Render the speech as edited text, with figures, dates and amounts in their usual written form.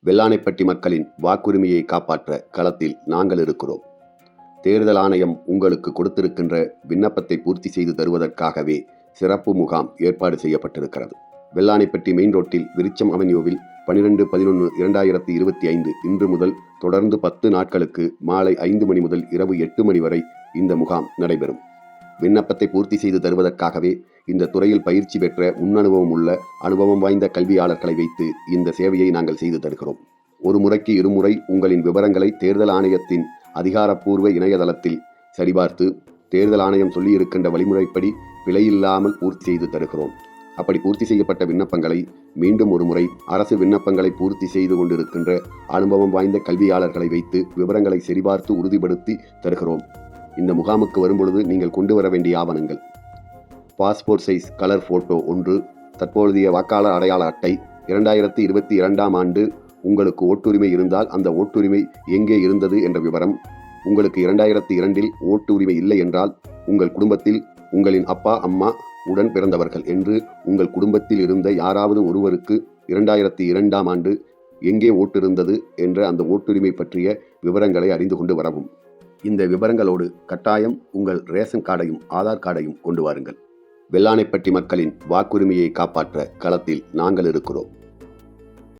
வெள்ளானைப்பட்டி மக்களின் வாக்குரிமையை காப்பாற்ற களத்தில் நாங்கள் இருக்கிறோம். தேர்தல் ஆணையம் உங்களுக்கு கொடுத்திருக்கின்ற விண்ணப்பத்தை பூர்த்தி செய்து தருவதற்காகவே சிறப்பு முகாம் ஏற்பாடு செய்யப்பட்டிருக்கிறது. வெள்ளானைப்பட்டி மெயின் ரோட்டில் விருச்சம் அவென்யூவில் 12/11/2025 இன்று முதல் தொடர்ந்து 10 நாட்களுக்கு மாலை 5 மணி முதல் இரவு 8 மணி வரை இந்த முகாம் நடைபெறும். விண்ணப்பத்தை பூர்த்தி செய்து தருவதற்காகவே இந்த துறையில் பயிற்சி பெற்ற முன்னனுபவம் உள்ள அனுபவம் வாய்ந்த கல்வியாளர்களை வைத்து இந்த சேவையை நாங்கள் செய்து தருகிறோம். ஒரு முறைக்கு இருமுறை உங்களின் விவரங்களை தேர்தல் ஆணையத்தின் அதிகாரப்பூர்வ இணையதளத்தில் சரிபார்த்து தேர்தல் ஆணையம் சொல்லியிருக்கின்ற வழிமுறைப்படி பிழையில்லாமல் பூர்த்தி செய்து தருகிறோம். அப்படி பூர்த்தி செய்யப்பட்ட விண்ணப்பங்களை மீண்டும் ஒரு முறை அரசு விண்ணப்பங்களை பூர்த்தி செய்து கொண்டிருக்கின்ற அனுபவம் வாய்ந்த கல்வியாளர்களை வைத்து விவரங்களை சரிபார்த்து உறுதிப்படுத்தி தருகிறோம். இந்த முகாமுக்கு வரும்பொழுது நீங்கள் கொண்டு வர வேண்டிய ஆவணங்கள்: பாஸ்போர்ட் சைஸ் கலர் போட்டோ 1, தற்போதைய வாக்காளர் அடையாள அட்டை, 2022ஆம் ஆண்டு உங்களுக்கு ஓட்டுரிமை இருந்தால் அந்த ஓட்டுரிமை எங்கே இருந்தது என்ற விவரம், உங்களுக்கு 2002இல் ஓட்டு உரிமை இல்லை என்றால் உங்கள் குடும்பத்தில் உங்களின் அப்பா அம்மா உடன் பிறந்தவர்கள் என்று உங்கள் குடும்பத்தில் இருந்த யாராவது ஒருவருக்கு 2002ஆம் ஆண்டு எங்கே ஓட்டு இருந்தது என்ற அந்த ஓட்டுரிமை பற்றிய விவரங்களை அறிந்து கொண்டு வரவும். இந்த விவரங்களோடு கட்டாயம் உங்கள் ரேஷன் கார்டையும் ஆதார் கார்டையும் கொண்டு வாருங்கள். வெள்ளானைப்பட்டி மக்களின் வாக்குரிமையை காப்பாற்ற களத்தில் நாங்கள் இருக்கிறோம்.